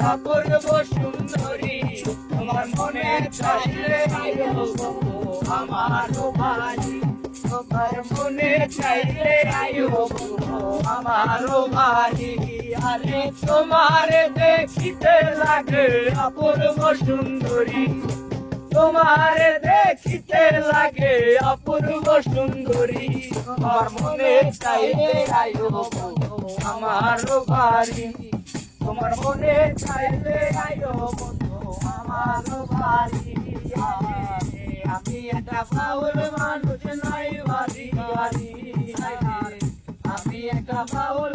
অপূর্ব সুন্দরী তোমার মনে চাইলে আয়ো বন্ধু আমার বাড়ি তোমার মনে চাইলে আয়ো বন্ধু আমার বাড়ি আরে তোমার দেখিতে লাগে অপূর্ব সুন্দরী তোমার দেখিতে লাগে অপূর্ব সুন্দরী তোমার মনে চাইলে আয়ো বন্ধু আমার বাড়ি তোমার মনে চাইলে আয়ো বন্ধু আমার বাড়ি আমি একটা বাউল মানুষ নাই বাড়ি বাড়ি আমি একটা বাউল